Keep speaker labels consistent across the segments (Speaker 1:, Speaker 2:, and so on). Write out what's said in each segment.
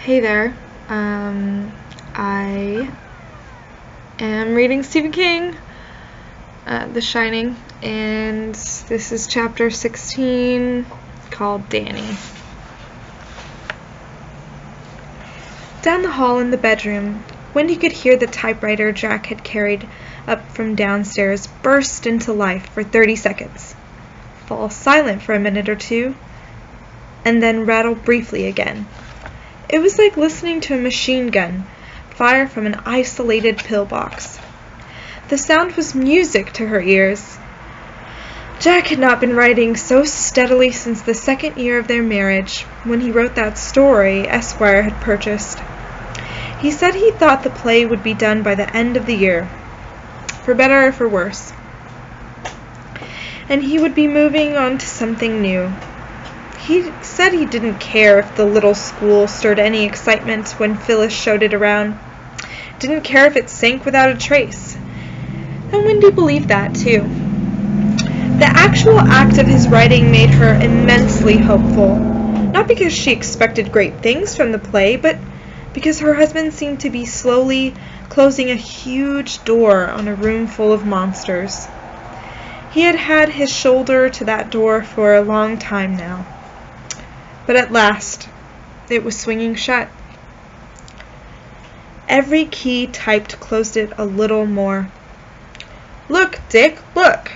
Speaker 1: Hey there. I am reading Stephen King, The Shining, and this is chapter 16 called Danny. Down the hall in the bedroom, Wendy could hear the typewriter Jack had carried up from downstairs burst into life for 30 seconds, fall silent for a minute or two, and then rattle briefly again. It was like listening to a machine gun fire from an isolated pillbox. The sound was music to her ears. Jack had not been writing so steadily since the second year of their marriage, when he wrote that story Esquire had purchased. He said he thought the play would be done by the end of the year, for better or for worse, and he would be moving on to something new. He said he didn't care if the little school stirred any excitement when Phyllis showed it around. Didn't care if it sank without a trace. And Wendy believed that, too. The actual act of his writing made her immensely hopeful. Not because she expected great things from the play, but because her husband seemed to be slowly closing a huge door on a room full of monsters. He had had his shoulder to that door for a long time now. But at last, it was swinging shut. Every key typed closed it a little more. "Look, Dick, look!"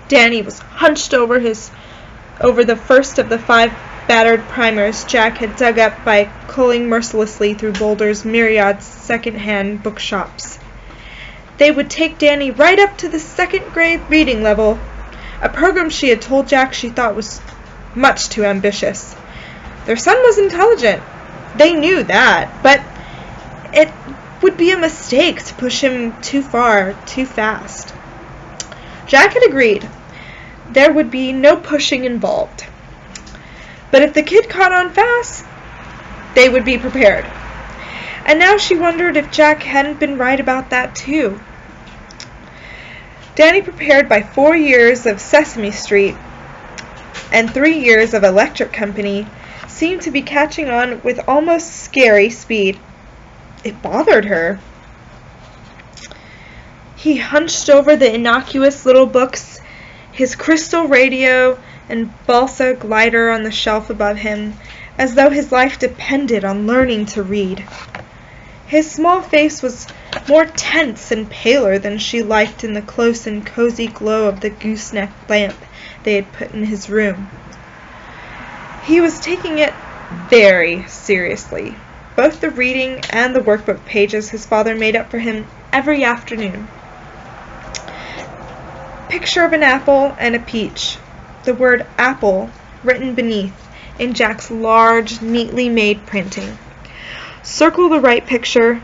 Speaker 1: Danny was hunched over the first of the 5 battered primers Jack had dug up by culling mercilessly through Boulder's myriad second-hand bookshops. They would take Danny right up to the 2nd grade reading level, a program she had told Jack she thought was much too ambitious. Their son was intelligent. They knew that, but it would be a mistake to push him too far, too fast. Jack had agreed. There would be no pushing involved. But if the kid caught on fast, they would be prepared. And now she wondered if Jack hadn't been right about that too. Danny, prepared by 4 years of Sesame Street and 3 years of Electric Company, seemed to be catching on with almost scary speed. It bothered her. He hunched over the innocuous little books, his crystal radio and balsa glider on the shelf above him, as though his life depended on learning to read. His small face was more tense and paler than she liked in the close and cozy glow of the gooseneck lamp they had put in his room. He was taking it very seriously, both the reading and the workbook pages his father made up for him every afternoon. Picture of an apple and a peach, the word apple written beneath in Jack's large, neatly made printing. Circle the right picture,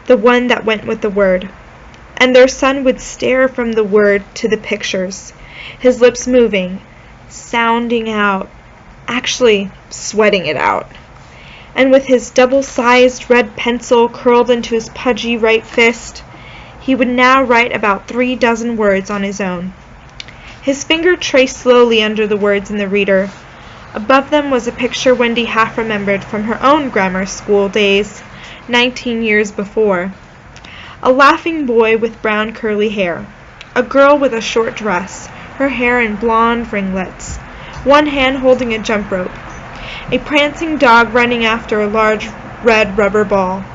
Speaker 1: the one that went with the word, and their son would stare from the word to the pictures, his lips moving, sounding out, actually sweating it out. And with his double-sized red pencil curled into his pudgy right fist, he would now write about 3 dozen words on his own. His finger traced slowly under the words in the reader. Above them was a picture Wendy half remembered from her own grammar school days, 19 years before. A laughing boy with brown curly hair. A girl with a short dress, her hair in blonde ringlets, one hand holding a jump rope. A prancing dog running after a large red rubber ball.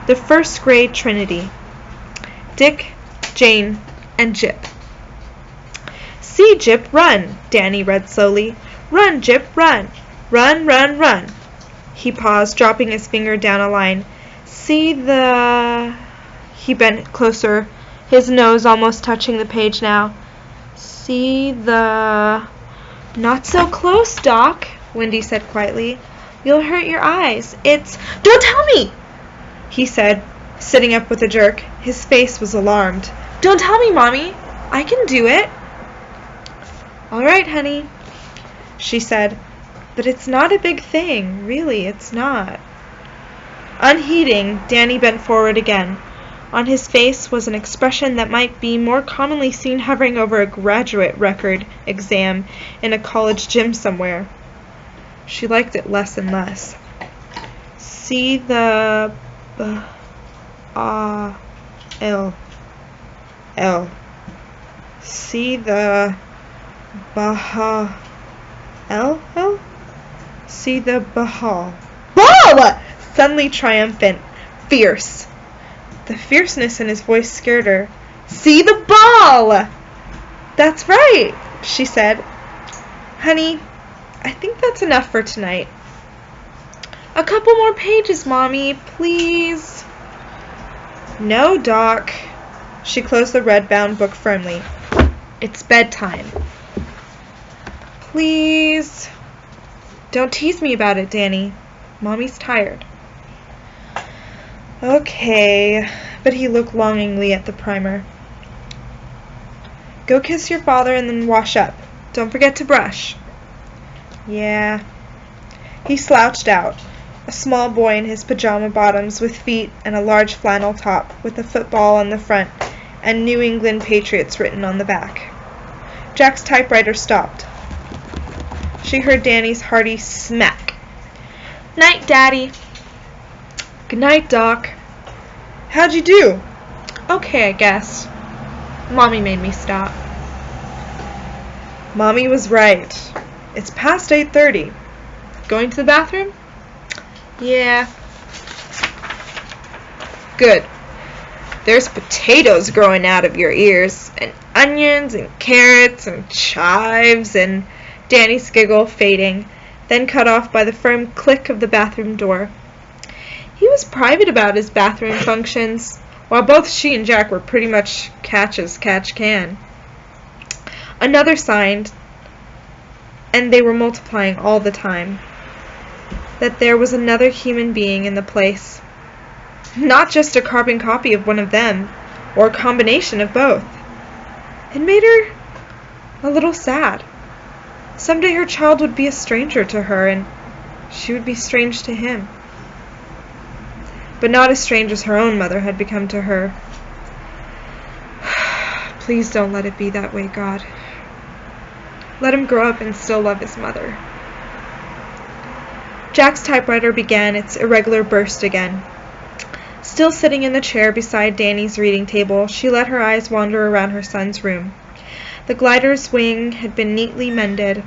Speaker 1: The 1st grade Trinity. Dick, Jane, and Jip. "See, Jip, run," Danny read slowly. "Run, Jip, run. Run, run, run." He paused, dropping his finger down a line. "See the..." He bent closer, his nose almost touching the page now. "See the..." "Not so close, Doc," Wendy said quietly. "You'll hurt your eyes. It's..." "Don't tell me!" he said, sitting up with a jerk. His face was alarmed. "Don't tell me, Mommy. I can do it." "All right, honey," she said. "But it's not a big thing. Really, it's not." Unheeding, Danny bent forward again. On his face was an expression that might be more commonly seen hovering over a graduate record exam in a college gym somewhere. She liked it less and less. See the L. See the Baha L. See the Bahal. Ball! Suddenly triumphant, fierce. The fierceness in his voice scared her. See the ball! That's right, she said. Honey, I think that's enough for tonight. A couple more pages, Mommy, please. No, Doc. She closed the red-bound book firmly. It's bedtime. Please. Don't tease me about it, Danny. Mommy's tired. Okay, but he looked longingly at the primer. Go kiss your father and then wash up. Don't forget to brush. Yeah. He slouched out, a small boy in his pajama bottoms with feet and a large flannel top with a football on the front and New England Patriots written on the back. Jack's typewriter stopped. She heard Danny's hearty smack. Night, Daddy. Good night, Doc. How'd you do? Okay, I guess. Mommy made me stop. Mommy was right. It's past 8:30. Going to the bathroom? Yeah. Good. There's potatoes growing out of your ears, and onions, and carrots, and chives, and Danny's giggle fading, then cut off by the firm click of the bathroom door. He was private about his bathroom functions, while both she and Jack were pretty much catch as catch can. Another signed, and they were multiplying all the time, that there was another human being in the place. Not just a carbon copy of one of them, or a combination of both. It made her a little sad. Someday her child would be a stranger to her, and she would be strange to him. But not as strange as her own mother had become to her. Please don't let it be that way, God. Let him grow up and still love his mother. Jack's typewriter began its irregular burst again. Still sitting in the chair beside Danny's reading table, she let her eyes wander around her son's room. The glider's wing had been neatly mended.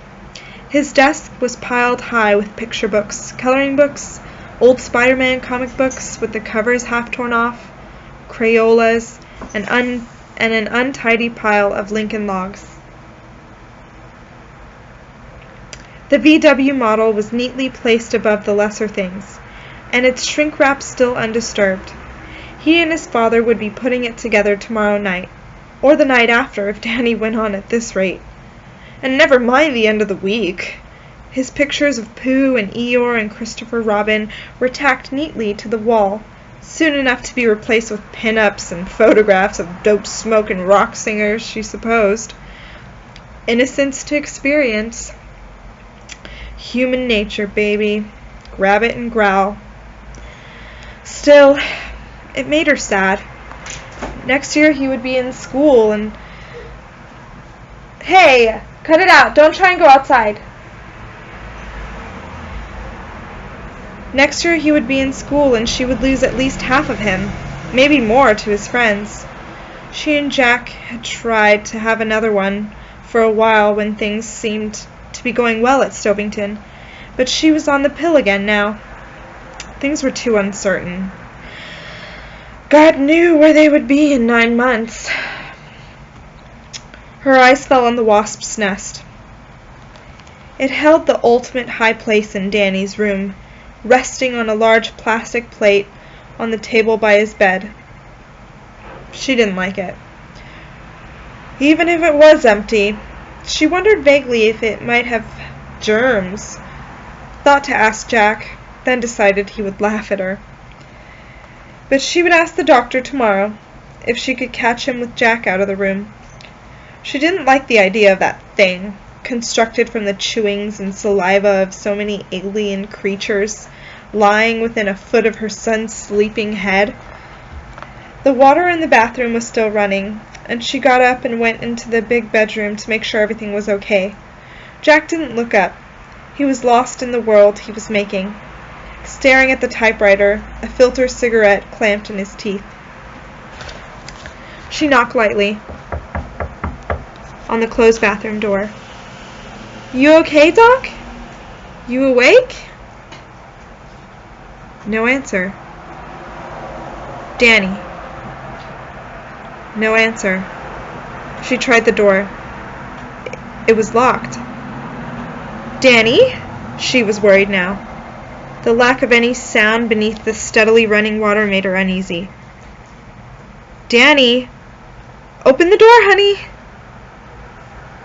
Speaker 1: His desk was piled high with picture books, coloring books, old Spider-Man comic books with the covers half torn off, Crayolas, and an untidy pile of Lincoln logs. The VW model was neatly placed above the lesser things, and its shrink wrap still undisturbed. He and his father would be putting it together tomorrow night, or the night after if Danny went on at this rate. And never mind the end of the week. His pictures of Pooh and Eeyore and Christopher Robin were tacked neatly to the wall, soon enough to be replaced with pin-ups and photographs of dope smoking rock singers, she supposed. Innocence to experience. Human nature, baby. Grab it and growl. Still, it made her sad. Next year he would be in school and... Hey! Cut it out! Don't try and go outside! Next year he would be in school and she would lose at least half of him, maybe more, to his friends. She and Jack had tried to have another one for a while when things seemed to be going well at Stovington, but she was on the pill again now. Things were too uncertain. God knew where they would be in 9 months. Her eyes fell on the wasp's nest. It held the ultimate high place in Danny's room, resting on a large plastic plate on the table by his bed. She didn't like it. Even if it was empty, she wondered vaguely if it might have germs. Thought to ask Jack, then decided he would laugh at her. But she would ask the doctor tomorrow if she could catch him with Jack out of the room. She didn't like the idea of that thing, constructed from the chewings and saliva of so many alien creatures, lying within a foot of her son's sleeping head. The water in the bathroom was still running, and she got up and went into the big bedroom to make sure everything was okay. Jack didn't look up. He was lost in the world he was making. staring at the typewriter, a filter cigarette clamped in his teeth. She knocked lightly on the closed bathroom door. "You okay, Doc? You awake?" No answer. "Danny." No answer. She tried the door. It was locked. "Danny?" She was worried now. The lack of any sound beneath the steadily running water made her uneasy. "Danny? Open the door, honey."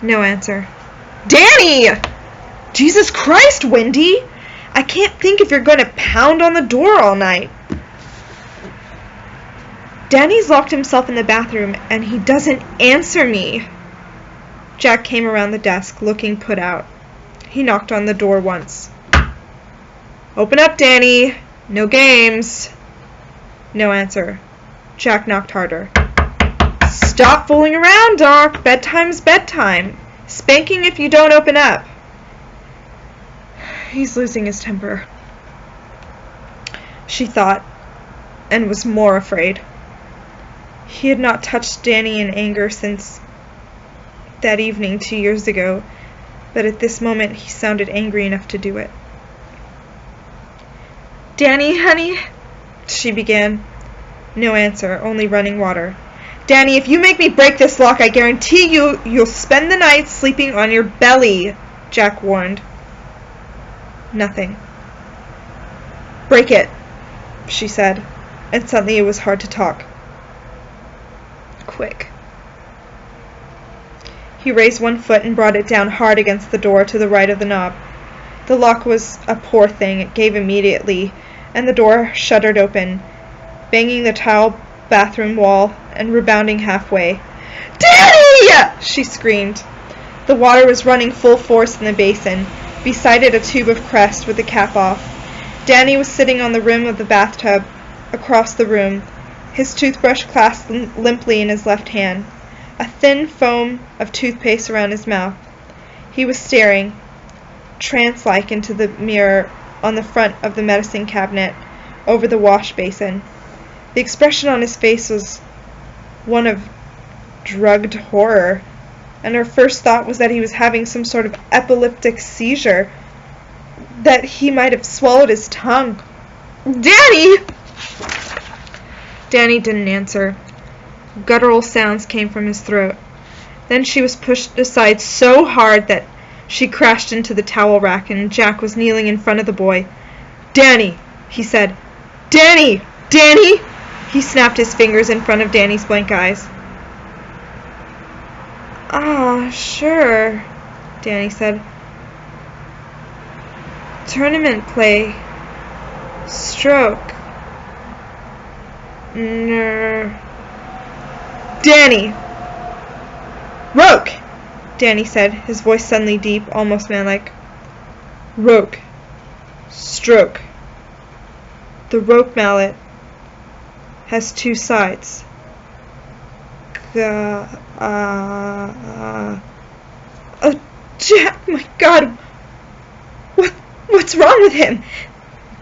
Speaker 1: No answer. "Danny! Jesus Christ, Wendy! I can't think if you're going to pound on the door all night." "Danny's locked himself in the bathroom, and he doesn't answer me." Jack came around the desk, looking put out. He knocked on the door once. "Open up, Danny. No games." No answer. Jack knocked harder. "Stop fooling around, Doc. Bedtime's bedtime. Spanking if you don't open up." He's losing his temper, she thought, and was more afraid. He had not touched Danny in anger since that evening 2 years ago, but at this moment he sounded angry enough to do it. "Danny, honey," she began. No answer, only running water. "Danny, if you make me break this lock, I guarantee you'll spend the night sleeping on your belly," Jack warned. Nothing. "Break it," she said, and suddenly it was hard to talk. "Quick." He raised one foot and brought it down hard against the door to the right of the knob. The lock was a poor thing. It gave immediately, and the door shuddered open, banging the tile bathroom wall and rebounding halfway. "Danny!" she screamed. The water was running full force in the basin, beside it a tube of Crest with the cap off. Danny was sitting on the rim of the bathtub across the room, his toothbrush clasped limply in his left hand, a thin foam of toothpaste around his mouth. He was staring, trance-like, into the mirror on the front of the medicine cabinet over the wash basin. The expression on his face was one of drugged horror, and her first thought was that he was having some sort of epileptic seizure, that he might have swallowed his tongue. "Danny!" Danny didn't answer. Guttural sounds came from his throat. Then she was pushed aside so hard that she crashed into the towel rack, and Jack was kneeling in front of the boy. "Danny!" he said. "Danny! Danny!" He snapped his fingers in front of Danny's blank eyes. "Ah, sure," Danny said. "Tournament play. Stroke. Danny!" "Roke!" Danny said, his voice suddenly deep, almost manlike. "Roke. Stroke. The roke mallet has two sides. Oh, Jack, my God, what's wrong with him?"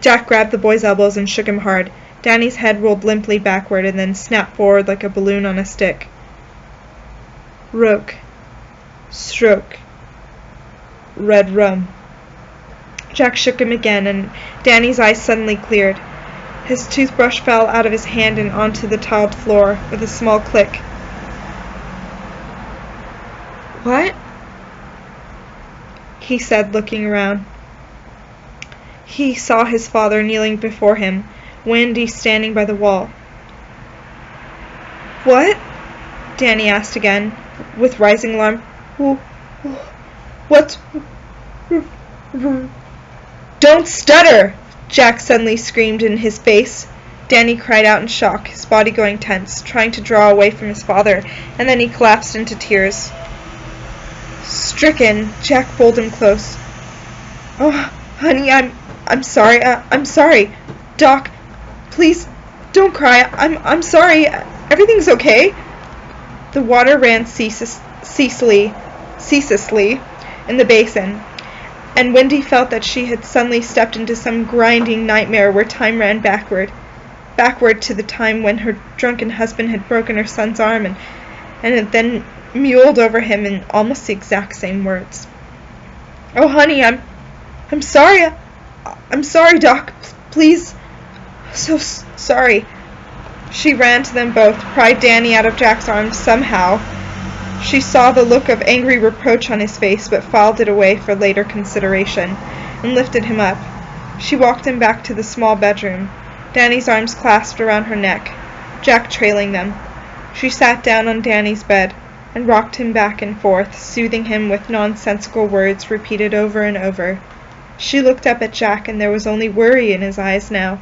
Speaker 1: Jack grabbed the boy's elbows and shook him hard. Danny's head rolled limply backward and then snapped forward like a balloon on a stick. "Roke. Stroke. Red rum." Jack shook him again, and Danny's eyes suddenly cleared. His toothbrush fell out of his hand and onto the tiled floor with a small click. "What?" he said, looking around. He saw his father kneeling before him, Wendy standing by the wall. "What?" Danny asked again, with rising alarm. "What? Don't stutter!" Jack suddenly screamed in his face. Danny cried out in shock, his body going tense, trying to draw away from his father, and then he collapsed into tears. Stricken, Jack pulled him close. "Oh, honey, I'm sorry. I'm sorry. Doc, please don't cry. I'm sorry. Everything's okay." The water ran ceaselessly in the basin, and Wendy felt that she had suddenly stepped into some grinding nightmare where time ran backward to the time when her drunken husband had broken her son's arm and had then mewled over him in almost the exact same words. "Oh, honey, I'm sorry. I'm sorry, Doc. Please. So sorry." She ran to them both, pried Danny out of Jack's arms somehow. She saw the look of angry reproach on his face, but filed it away for later consideration, and lifted him up. She walked him back to the small bedroom, Danny's arms clasped around her neck, Jack trailing them. She sat down on Danny's bed and rocked him back and forth, soothing him with nonsensical words repeated over and over. She looked up at Jack, and there was only worry in his eyes now.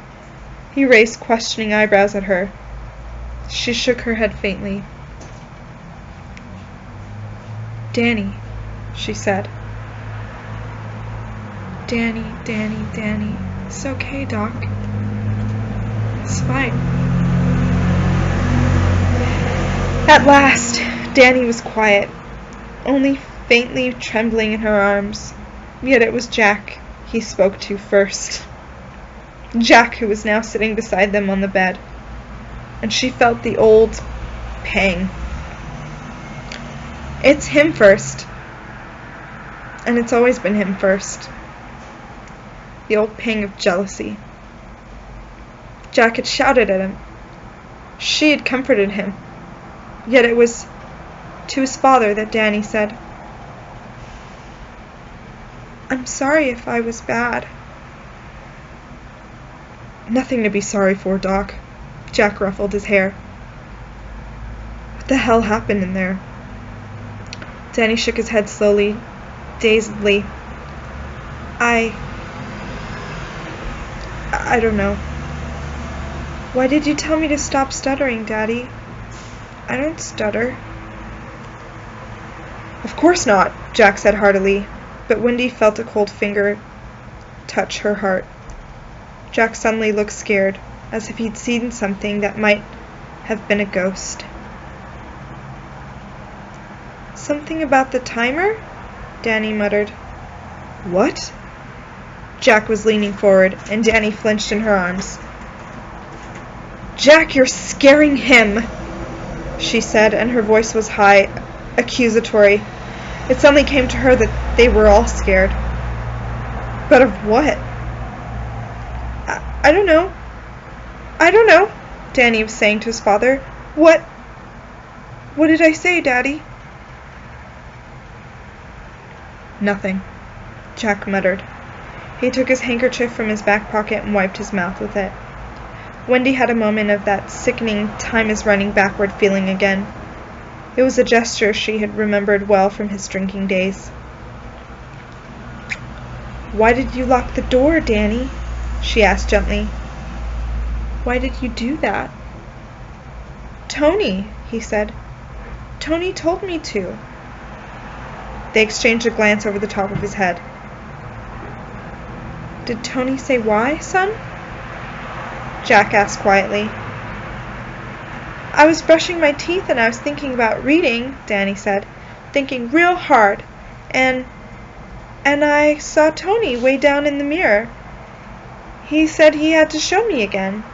Speaker 1: He raised questioning eyebrows at her. She shook her head faintly. "Danny," she said. "Danny, Danny, Danny. It's okay, Doc. It's fine." At last, Danny was quiet, only faintly trembling in her arms. Yet it was Jack he spoke to first. Jack, who was now sitting beside them on the bed, and she felt the old pang. It's him first, and it's always been him first. The old pang of jealousy. Jack had shouted at him. She had comforted him. Yet it was to his father that Danny said, "I'm sorry if I was bad." "Nothing to be sorry for, Doc." Jack ruffled his hair. "What the hell happened in there?" Danny shook his head slowly, dazedly. I don't know." "Why did you tell me to stop stuttering, Daddy?" "I don't stutter." "Of course not," Jack said heartily, but Wendy felt a cold finger touch her heart. Jack suddenly looked scared, as if he'd seen something that might have been a ghost. "Something about the timer?" Danny muttered. "What?" Jack was leaning forward, and Danny flinched in her arms. "Jack, you're scaring him," she said, and her voice was high, accusatory. It suddenly came to her that they were all scared. But of what? I don't know. I don't know," Danny was saying to his father. What did I say, Daddy?" "Nothing," Jack muttered. He took his handkerchief from his back pocket and wiped his mouth with it. Wendy had a moment of that sickening time-is-running-backward feeling again. It was a gesture she had remembered well from his drinking days. "Why did you lock the door, Danny?" she asked gently. "Why did you do that?" "Tony," he said. "Tony told me to." They exchanged a glance over the top of his head. "Did Tony say why, son?" Jack asked quietly. "I was brushing my teeth and I was thinking about reading," Danny said. "Thinking real hard. And I saw Tony way down in the mirror. He said he had to show me again."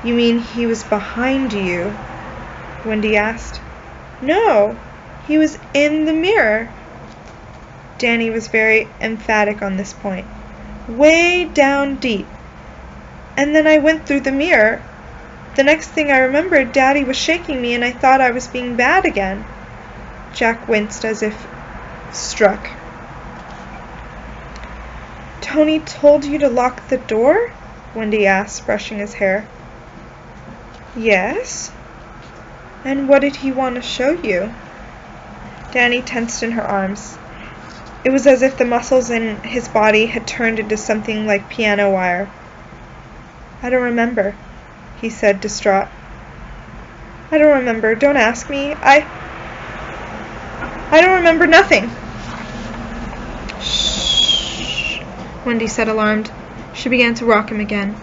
Speaker 1: "You mean he was behind you?" Wendy asked. "No, he was in the mirror." Danny was very emphatic on this point. "Way down deep. And then I went through the mirror. The next thing I remembered, Daddy was shaking me and I thought I was being bad again." Jack winced as if struck. "Tony told you to lock the door?" Wendy asked, brushing his hair. "Yes." "And what did he want to show you?" Danny tensed in her arms. It was as if the muscles in his body had turned into something like piano wire. "I don't remember," he said, distraught. "I don't remember. Don't ask me. I don't remember nothing." "Shh," Wendy said, alarmed. She began to rock him again.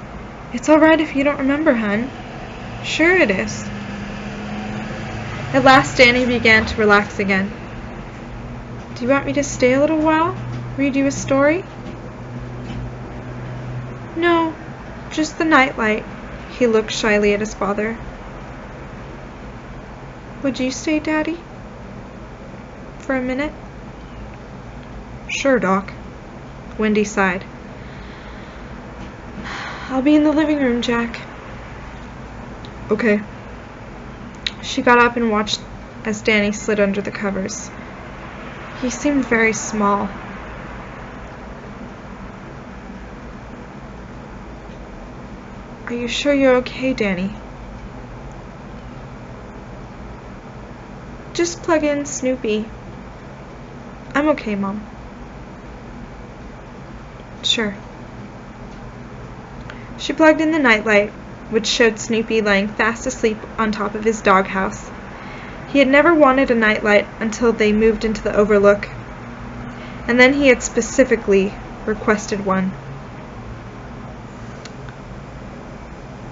Speaker 1: "It's all right if you don't remember, hon." "Sure it is." At last Danny began to relax again. Do you want me to stay a little while? Read you a story? No, just the nightlight. He looked shyly at his father. Would you stay, Daddy? For a minute? Sure, Doc. Wendy sighed. I'll be in the living room, Jack. Okay. She got up and watched as Danny slid under the covers. He seemed very small. Are you sure you're okay, Danny? Just plug in Snoopy. I'm okay, Mom. Sure. She plugged in the nightlight, which showed Snoopy lying fast asleep on top of his doghouse. He had never wanted a nightlight until they moved into the Overlook, and then he had specifically requested one.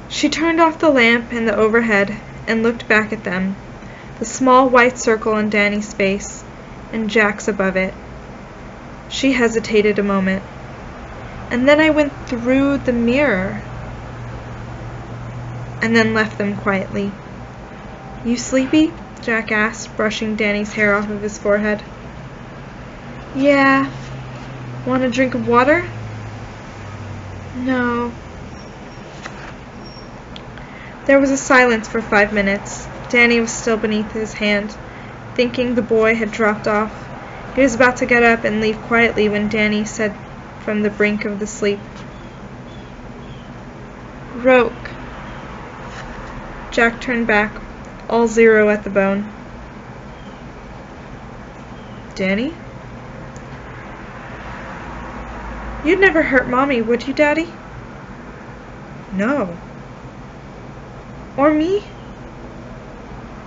Speaker 1: She turned off the lamp in the overhead and looked back at them, the small white circle on Danny's face, and Jack's above it. She hesitated a moment. And then I went through the mirror, and then left them quietly. You sleepy? Jack asked, brushing Danny's hair off of his forehead. Yeah. Want a drink of water? No. There was a silence for 5 minutes. Danny was still beneath his hand, thinking the boy had dropped off. He was about to get up and leave quietly when Danny said from the brink of the sleep, Roke. Jack turned back, all 0 at the bone. Danny? You'd never hurt Mommy, would you, Daddy? No. Or me?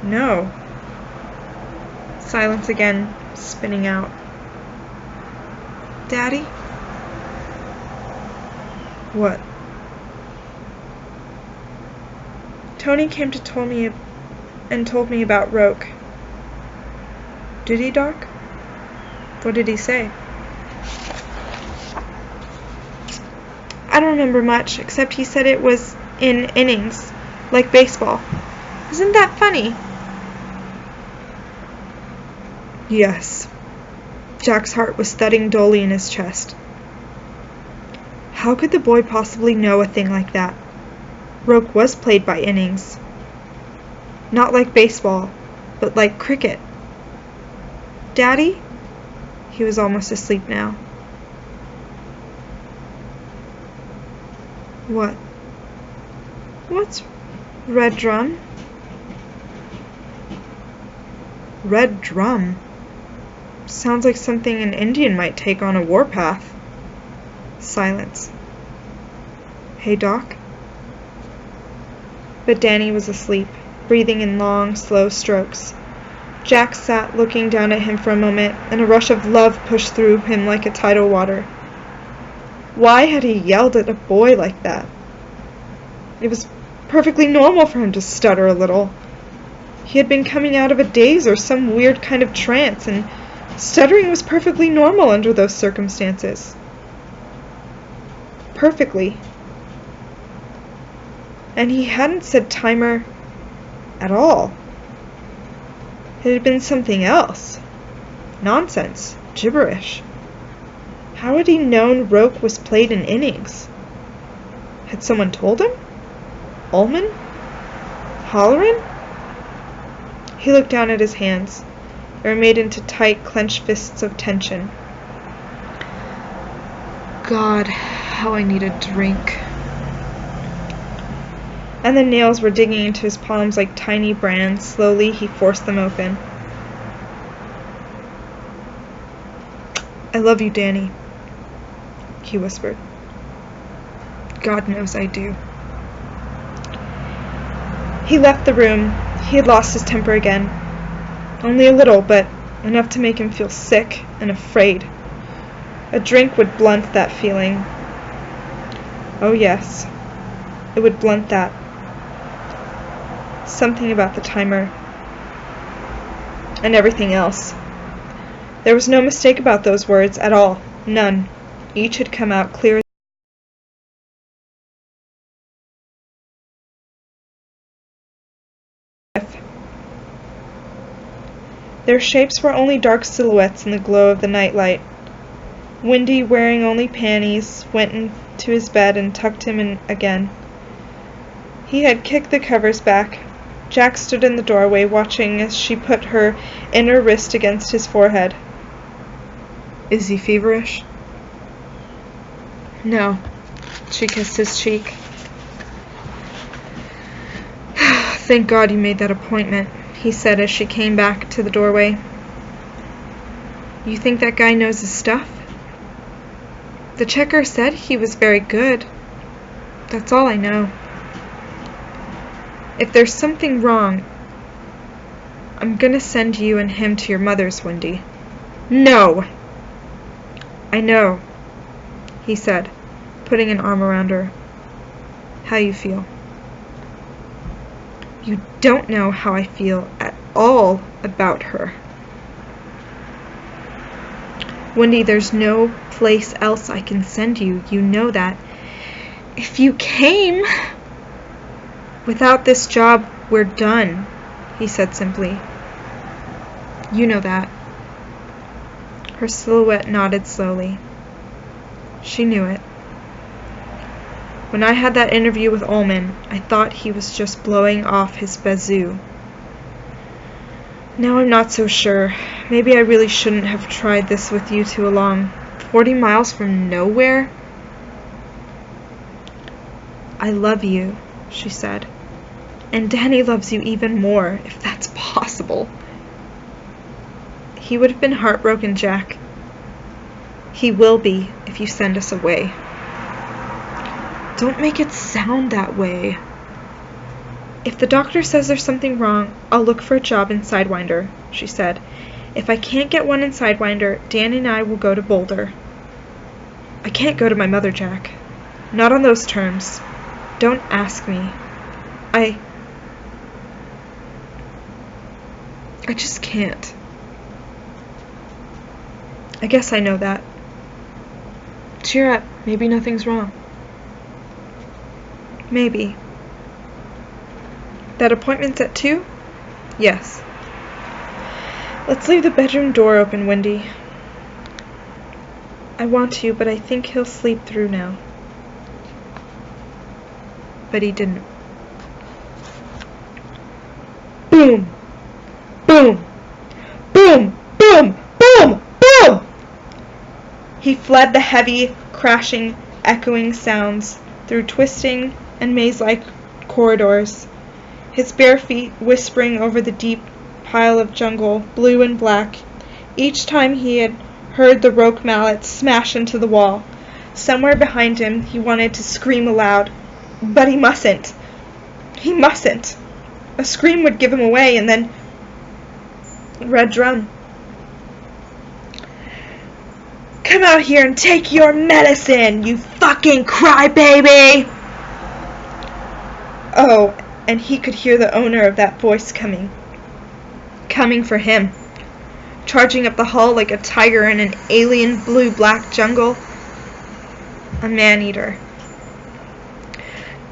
Speaker 1: No. Silence again, spinning out. Daddy? What? Tony came to told me about Roke. Did he, Doc? What did he say? I don't remember much, except he said it was in innings, like baseball. Isn't that funny? Yes. Jack's heart was thudding dully in his chest. How could the boy possibly know a thing like that? Roke was played by innings. Not like baseball, but like cricket. Daddy? He was almost asleep now. What? What's Red Drum? Red Drum? Sounds like something an Indian might take on a warpath. Silence. Hey, Doc? But Danny was asleep, breathing in long, slow strokes. Jack sat looking down at him for a moment, and a rush of love pushed through him like a tidal water. Why had he yelled at a boy like that? It was perfectly normal for him to stutter a little. He had been coming out of a daze or some weird kind of trance, and stuttering was perfectly normal under those circumstances. Perfectly. And he hadn't said timer at all. It had been something else. Nonsense. Gibberish. How had he known Roke was played in innings? Had someone told him? Ullman? Halloran? He looked down at his hands. They were made into tight, clenched fists of tension. God, how I need a drink. And the nails were digging into his palms like tiny brands. Slowly, he forced them open. I love you, Danny, he whispered. God knows I do. He left the room. He had lost his temper again. Only a little, but enough to make him feel sick and afraid. A drink would blunt that feeling. Oh yes, it would blunt that. Something about the timer. And everything else. There was no mistake about those words at all. None. Each had come out clear as if. Their shapes were only dark silhouettes in the glow of the nightlight. Wendy, wearing only panties, went into his bed and tucked him in again. He had kicked the covers back. Jack stood in the doorway, watching as she put her inner wrist against his forehead. "Is he feverish?" "No." She kissed his cheek. "Thank God you made that appointment," he said as she came back to the doorway. "You think that guy knows his stuff?" "The checker said he was very good. That's all I know. If there's something wrong, I'm gonna send you and him to your mother's, Wendy." "No!" "I know," he said, putting an arm around her. "How you feel?" "You don't know how I feel at all about her." "Wendy, there's no place else I can send you. You know that." "If you came..." "Without this job, we're done," he said simply. "You know that." Her silhouette nodded slowly. She knew it. "When I had that interview with Ullman, I thought he was just blowing off his bazoo. Now I'm not so sure. Maybe I really shouldn't have tried this with you two along. 40 miles from nowhere?" "I love you," she said. "And Danny loves you even more, if that's possible." "He would have been heartbroken, Jack." "He will be if you send us away." "Don't make it sound that way." "If the doctor says there's something wrong, I'll look for a job in Sidewinder," she said. "If I can't get one in Sidewinder, Danny and I will go to Boulder." "I can't go to my mother, Jack. Not on those terms. Don't ask me. I just can't." "I guess I know that. Cheer up. Maybe nothing's wrong." "Maybe." "That appointment's at 2? "Yes." "Let's leave the bedroom door open, Wendy." "I want to, but I think he'll sleep through now." But he didn't. Boom! Boom! Boom! Boom! Boom! Boom! He fled the heavy, crashing, echoing sounds through twisting and maze-like corridors, his bare feet whispering over the deep pile of jungle, blue and black. Each time he had heard the roque mallet smash into the wall. Somewhere behind him he wanted to scream aloud, but he mustn't. He mustn't. A scream would give him away, and then... Red Drum. "Come out here and take your medicine, you fucking crybaby!" Oh, and he could hear the owner of that voice coming. Coming for him. Charging up the hall like a tiger in an alien blue-black jungle. A man-eater.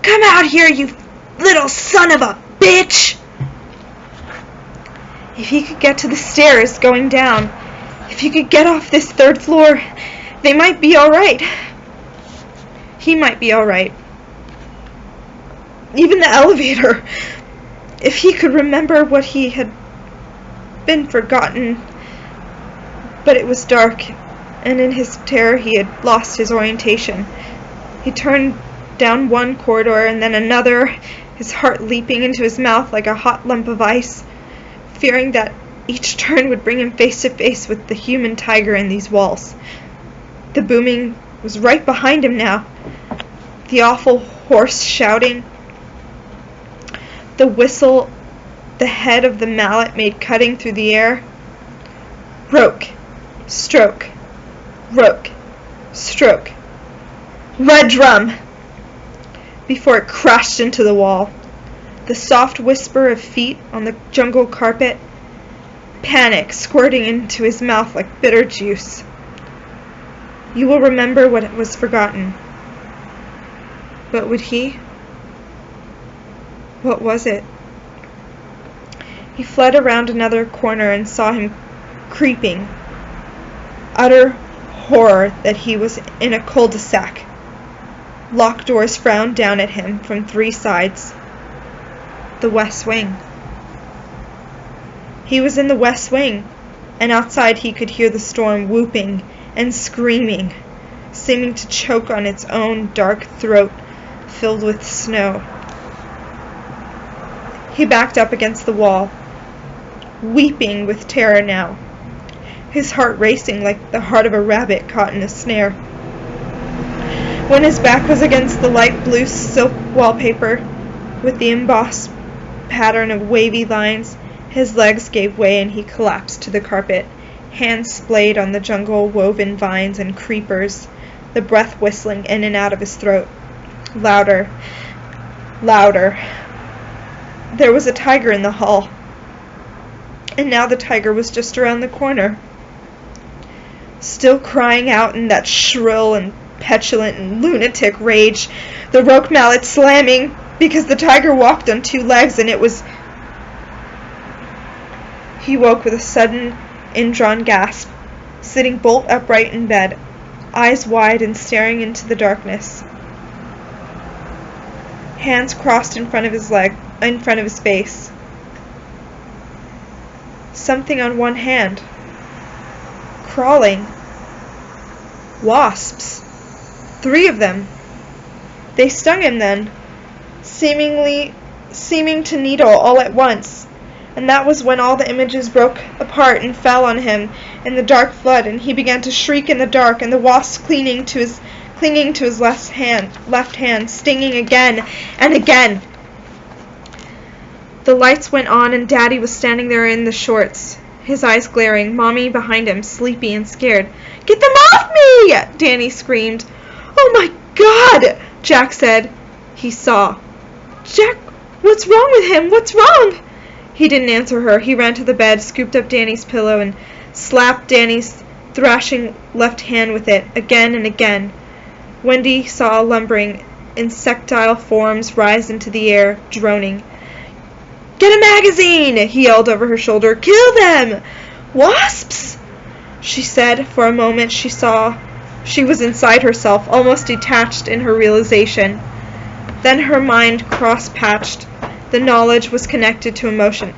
Speaker 1: "Come out here, you little son of a bitch!" If he could get to the stairs going down, if he could get off this 3rd floor, they might be all right. He might be all right. Even the elevator. If he could remember what he had been forgotten. But it was dark, and in his terror he had lost his orientation. He turned down one corridor and then another, his heart leaping into his mouth like a hot lump of ice, fearing that each turn would bring him face to face with the human tiger in these walls. The booming was right behind him now. The awful hoarse shouting. The whistle the head of the mallet made cutting through the air. Roque. Stroke. Roque. Stroke. Red Drum! Before it crashed into the wall. The soft whisper of feet on the jungle carpet. panic squirting into his mouth like bitter juice. You will remember what was forgotten. But would he? What was it? He fled around another corner and saw him creeping. Utter horror that he was in a cul-de-sac. Locked doors frowned down at him from 3 sides. The West Wing. He was in the West Wing, and outside he could hear the storm whooping and screaming, seeming to choke on its own dark throat filled with snow. He backed up against the wall, weeping with terror now, his heart racing like the heart of a rabbit caught in a snare. When his back was against the light blue silk wallpaper with the embossed pattern of wavy lines, his legs gave way and he collapsed to the carpet, hands splayed on the jungle-woven vines and creepers, the breath whistling in and out of his throat. Louder. Louder. There was a tiger in the hall, and now the tiger was just around the corner, still crying out in that shrill and petulant and lunatic rage, the roque mallet slamming because the tiger walked on 2 legs, and it was... He woke with a sudden, indrawn gasp, sitting bolt upright in bed, eyes wide and staring into the darkness. Hands crossed in front of his face. Something on one hand. Crawling. Wasps. 3 of them. They stung him then, seeming to needle all at once, and that was when all the images broke apart and fell on him in the dark flood, and he began to shriek in the dark, and the wasps clinging to his left hand, stinging again and again. The lights went on, and Daddy was standing there in the shorts, his eyes glaring, Mommy behind him, sleepy and scared. "Get them off me!" Danny screamed. "Oh my God!" Jack said. He saw. "Jack, what's wrong with him? What's wrong?" He didn't answer her. He ran to the bed, scooped up Danny's pillow, and slapped Danny's thrashing left hand with it, again and again. Wendy saw lumbering, insectile forms rise into the air, droning. "Get a magazine!" he yelled over her shoulder. "Kill them! Wasps!" She said. For a moment she saw she was inside herself, almost detached in her realization. Then her mind cross-patched. The knowledge was connected to emotion.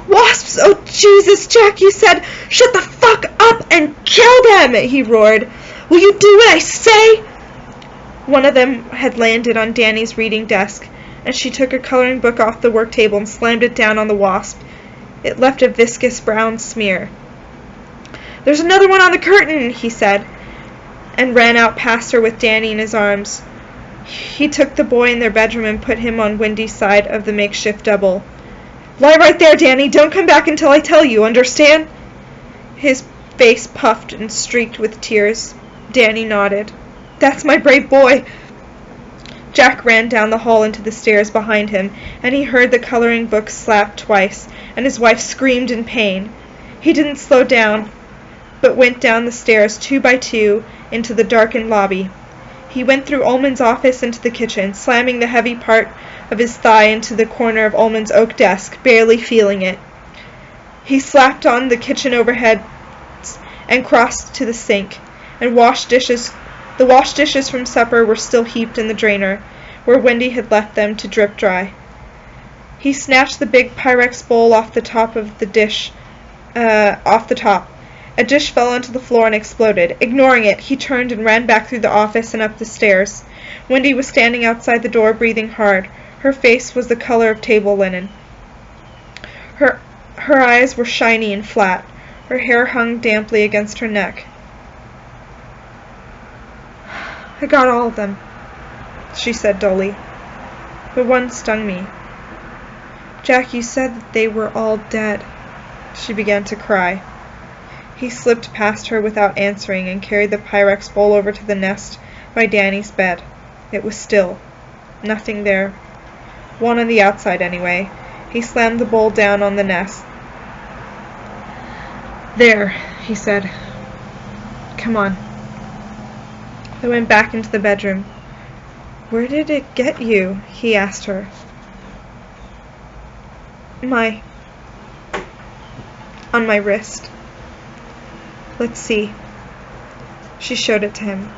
Speaker 1: "Wasps! Oh, Jesus, Jack, you said, shut the fuck up and kill them!" he roared. "Will you do what I say?" One of them had landed on Danny's reading desk, and she took a coloring book off the work table and slammed it down on the wasp. It left a viscous brown smear. "There's another one on the curtain," he said, and ran out past her with Danny in his arms. He took the boy in their bedroom and put him on Wendy's side of the makeshift double. "Lie right there, Danny. Don't come back until I tell you, understand?" His face puffed and streaked with tears. Danny nodded. "That's my brave boy." Jack ran down the hall into the stairs behind him, and he heard the coloring book slap twice, and his wife screamed in pain. He didn't slow down, but went down the stairs 2 by 2 into the darkened lobby. He went through Ullman's office into the kitchen, slamming the heavy part of his thigh into the corner of Ullman's oak desk, barely feeling it. He slapped on the kitchen overheads and crossed to the sink, and washed dishes. The washed dishes from supper were still heaped in the drainer, where Wendy had left them to drip dry. He snatched the big Pyrex bowl off the top. A dish fell onto the floor and exploded. Ignoring it, he turned and ran back through the office and up the stairs. Wendy was standing outside the door, breathing hard. Her face was the color of table linen. Her eyes were shiny and flat. Her hair hung damply against her neck. "I got all of them," she said dully. "But one stung me." "Jack, you said that they were all dead." She began to cry. He slipped past her without answering and carried the Pyrex bowl over to the nest by Danny's bed. It was still. Nothing there. One on the outside, anyway. He slammed the bowl down on the nest. There, he said. Come on. They went back into the bedroom. Where did it get you? He asked her. On my wrist. Let's see. She showed it to him.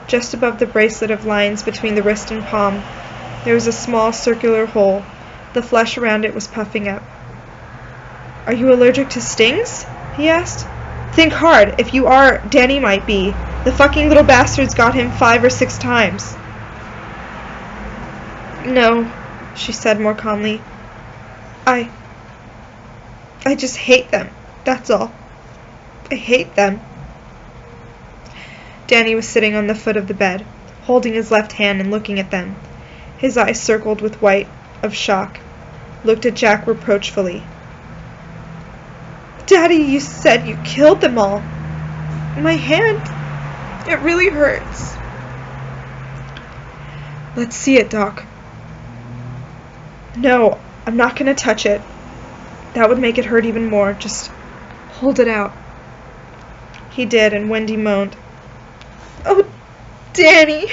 Speaker 1: Just above the bracelet of lines between the wrist and palm, there was a small circular hole. The flesh around it was puffing up. Are you allergic to stings? He asked. Think hard. If you are, Danny might be. The fucking little bastards got him 5 or 6 times. No, she said more calmly. I just hate them. That's all. I hate them. Danny was sitting on the foot of the bed, holding his left hand and looking at them. His eyes circled with white of shock, looked at Jack reproachfully. Daddy, you said you killed them all. My hand, it really hurts. Let's see it, Doc. No, I'm not going to touch it. That would make it hurt even more. Just hold it out. He did, and Wendy moaned. Oh, Danny.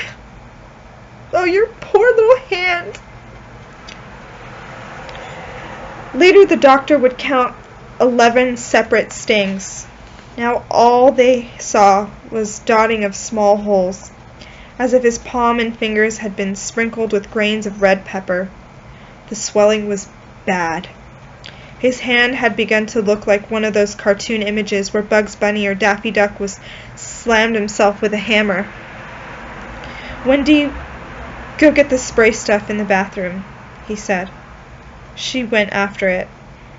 Speaker 1: Oh, your poor little hand. Later, the doctor would count 11 separate stings. Now all they saw was dotting of small holes, as if his palm and fingers had been sprinkled with grains of red pepper. The swelling was bad. His hand had begun to look like one of those cartoon images where Bugs Bunny or Daffy Duck was slammed himself with a hammer. Wendy, go get the spray stuff in the bathroom, he said. She went after it,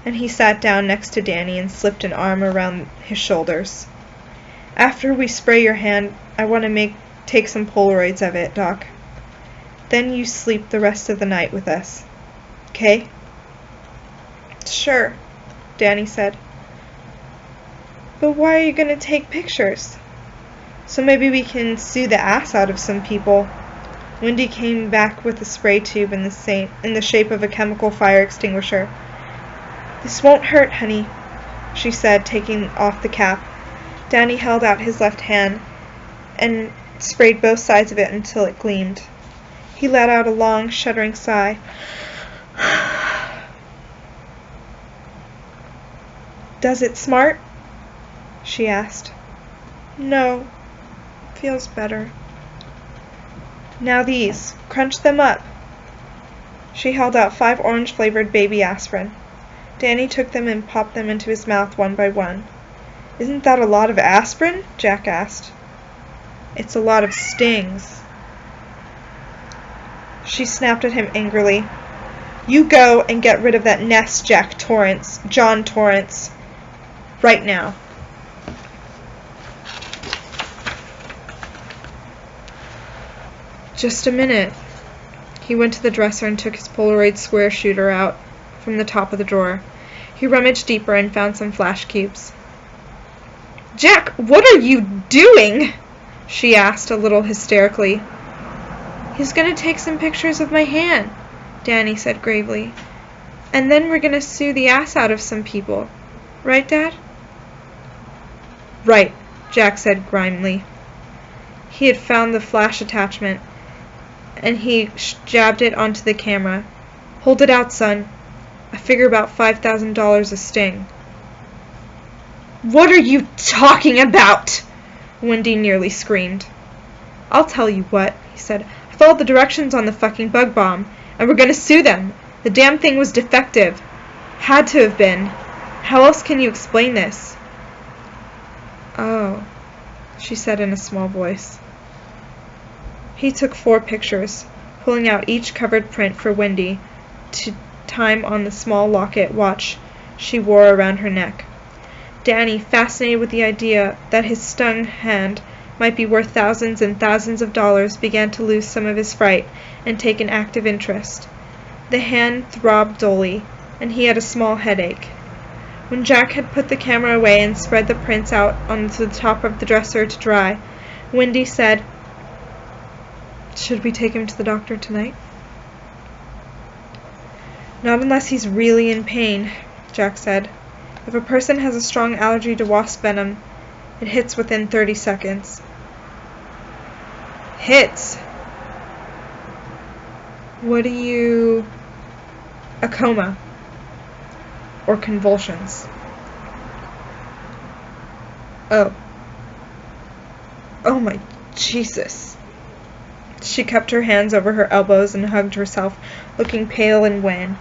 Speaker 1: and he sat down next to Danny and slipped an arm around his shoulders. After we spray your hand, I want to take some Polaroids of it, Doc. Then you sleep the rest of the night with us. 'Kay? Sure, Danny said. But why are you going to take pictures? So maybe we can sue the ass out of some people. Wendy came back with a spray tube in the shape of a chemical fire extinguisher. This won't hurt, honey, she said, taking off the cap. Danny held out his left hand and sprayed both sides of it until it gleamed. He let out a long, shuddering sigh. Does it smart? She asked. No, feels better. Now these, crunch them up. She held out 5 orange-flavored baby aspirin. Danny took them and popped them into his mouth one by one. Isn't that a lot of aspirin? Jack asked. It's a lot of stings. She snapped at him angrily. You go and get rid of that nest, John Torrance. Right now. Just a minute. He went to the dresser and took his Polaroid square shooter out from the top of the drawer. He rummaged deeper and found some flash cubes. Jack, what are you doing? She asked a little hysterically. He's going to take some pictures of my hand, Danny said gravely. And then we're going to sue the ass out of some people. Right, Dad? Right, Jack said grimly. He had found the flash attachment, and he jabbed it onto the camera. Hold it out, son. I figure about $5,000 a sting. What are you talking about? Wendy nearly screamed. I'll tell you what, he said. I followed the directions on the fucking bug bomb, and we're going to sue them. The damn thing was defective. Had to have been. How else can you explain this? Oh, she said in a small voice. He took 4 pictures, pulling out each covered print for Wendy to time on the small locket watch she wore around her neck. Danny, fascinated with the idea that his stung hand might be worth thousands and thousands of dollars, began to lose some of his fright and take an active interest. The hand throbbed dully, and he had a small headache. When Jack had put the camera away and spread the prints out onto the top of the dresser to dry, Wendy said, Should we take him to the doctor tonight? Not unless he's really in pain, Jack said. If a person has a strong allergy to wasp venom, it hits within 30 seconds. Hits? What are you... A coma. Or convulsions. Oh. Oh my Jesus. She kept her hands over her elbows and hugged herself, looking pale and wan.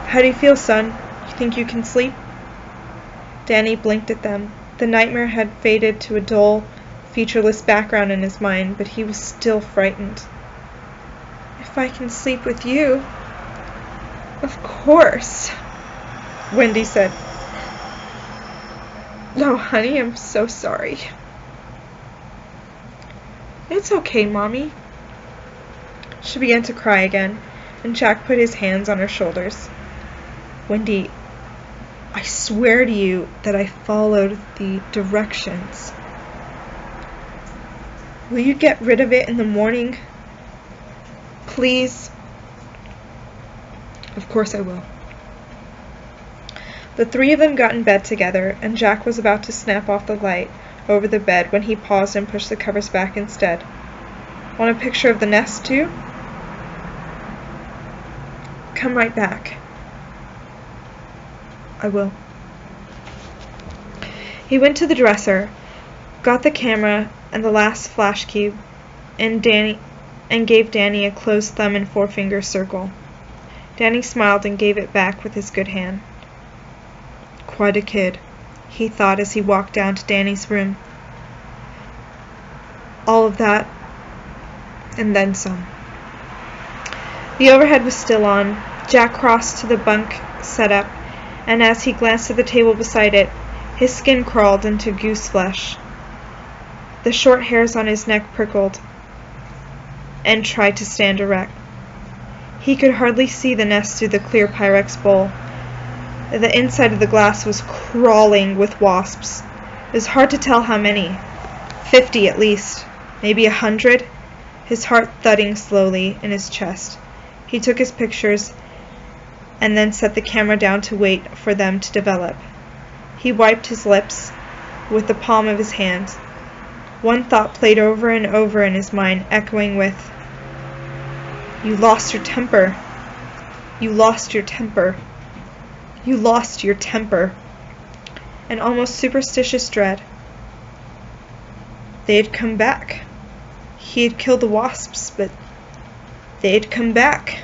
Speaker 1: How do you feel, son? You think you can sleep? Danny blinked at them. The nightmare had faded to a dull, featureless background in his mind, but he was still frightened. If I can sleep with you. Of course, Wendy said. No, honey, I'm so sorry. It's okay, Mommy. She began to cry again, and Jack put his hands on her shoulders. Wendy, I swear to you that I followed the directions. Will you get rid of it in the morning? Please? Of course I will. The three of them got in bed together, and Jack was about to snap off the light over the bed when he paused and pushed the covers back instead. Want a picture of the nest, too? Come right back. I will. He went to the dresser, got the camera and the last flash cube, and gave Danny a closed thumb and forefinger circle. Danny smiled and gave it back with his good hand. Quite a kid, he thought as he walked down to Danny's room. All of that, and then some. The overhead was still on. Jack crossed to the bunk setup, and as he glanced at the table beside it, his skin crawled into goose flesh. The short hairs on his neck prickled, and tried to stand erect. He could hardly see the nest through the clear Pyrex bowl. The inside of the glass was crawling with wasps. It was hard to tell how many. 50 at least. Maybe 100. His heart thudding slowly in his chest. He took his pictures and then set the camera down to wait for them to develop. He wiped his lips with the palm of his hand. One thought played over and over in his mind, echoing with, "You lost your temper. You lost your temper. You lost your temper." An almost superstitious dread. They had come back. He had killed the wasps, but they had come back.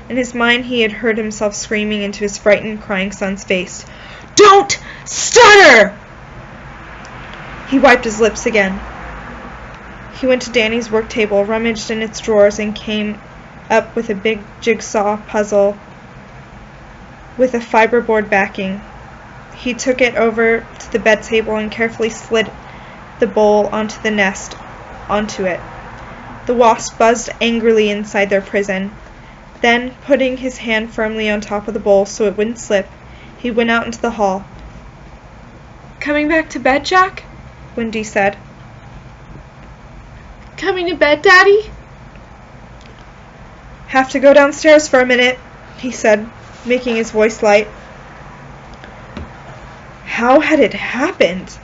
Speaker 1: In his mind he had heard himself screaming into his frightened, crying son's face, "Don't stutter!" He wiped his lips again. He went to Danny's work table, rummaged in its drawers, and came up with a big jigsaw puzzle with a fiberboard backing. He took it over to the bed table and carefully slid the bowl onto the nest onto it. The wasp buzzed angrily inside their prison. Then, putting his hand firmly on top of the bowl so it wouldn't slip, he went out into the hall. "Coming back to bed, Jack?" Wendy said. "Coming to bed, Daddy?" "Have to go downstairs for a minute," he said, making his voice light. How had it happened?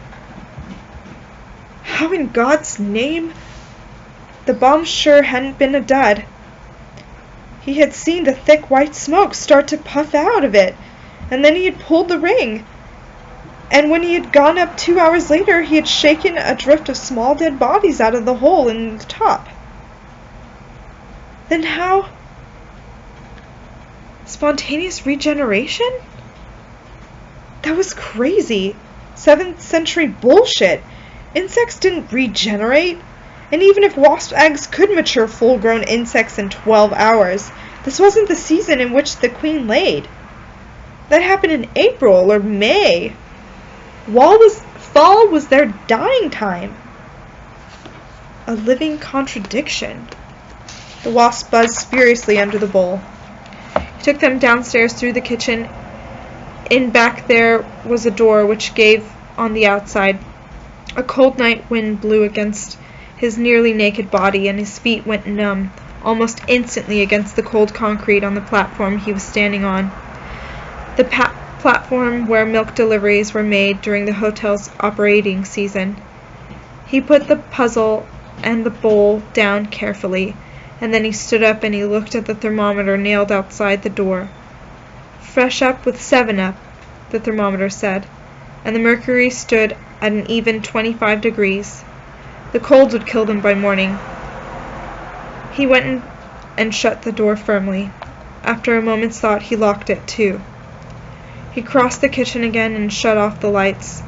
Speaker 1: How in God's name? The bomb sure hadn't been a dud. He had seen the thick white smoke start to puff out of it, and then he had pulled the ring. And when he had gone up 2 hours later, he had shaken a drift of small dead bodies out of the hole in the top. Then how? Spontaneous regeneration? That was crazy. 7th century bullshit. Insects didn't regenerate. And even if wasp eggs could mature full-grown insects in 12 hours, this wasn't the season in which the queen laid. That happened in April or May. Fall was their dying time. A living contradiction. The wasp buzzed furiously under the bowl. He took them downstairs through the kitchen. In back there was a door which gave on the outside. A cold night wind blew against his nearly naked body, and his feet went numb almost instantly against the cold concrete on the platform he was standing on. the platform where milk deliveries were made during the hotel's operating season. He put the puzzle and the bowl down carefully, and then he stood up and he looked at the thermometer nailed outside the door. "Fresh up with 7-Up," the thermometer said, and the mercury stood at an even 25 degrees. The cold would kill them by morning. He went in and shut the door firmly. After a moment's thought, he locked it too. He crossed the kitchen again and shut off the lights.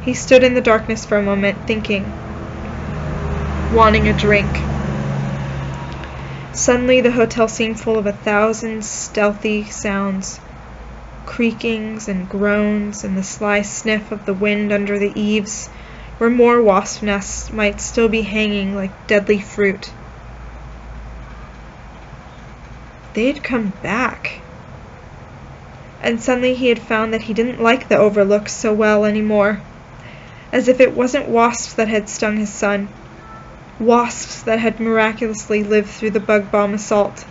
Speaker 1: He stood in the darkness for a moment, thinking, wanting a drink. Suddenly the hotel seemed full of 1,000 stealthy sounds, creakings and groans, and the sly sniff of the wind under the eaves, where more wasp nests might still be hanging like deadly fruit. They had come back. And suddenly he had found that he didn't like the Overlook so well anymore. As if it wasn't wasps that had stung his son. Wasps that had miraculously lived through the bug bomb assault.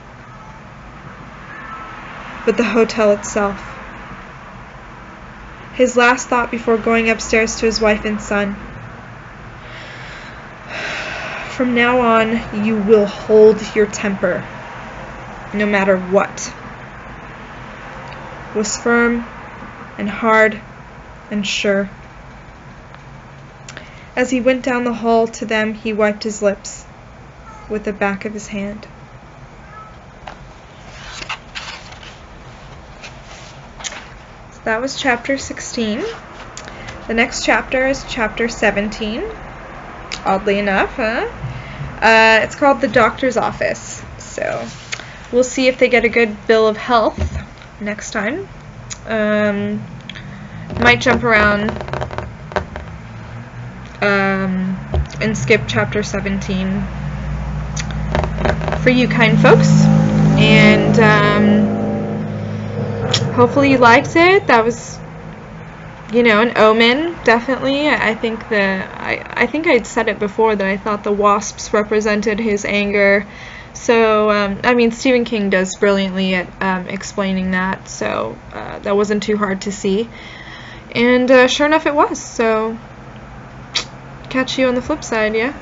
Speaker 1: But the hotel itself. His last thought before going upstairs to his wife and son. "From now on, you will hold your temper, no matter what," was firm and hard and sure. As he went down the hall to them, he wiped his lips with the back of his hand. So that was chapter 16. The next chapter is chapter 17. Oddly enough, huh? It's called The Doctor's Office. So we'll see if they get a good bill of health next time. Might jump around and skip chapter 17 for you kind folks. And hopefully you liked it. That was, an omen, definitely. I think I'd said it before that I thought the wasps represented his anger. So, Stephen King does brilliantly at explaining that, so that wasn't too hard to see. And sure enough it was, so catch you on the flip side, yeah?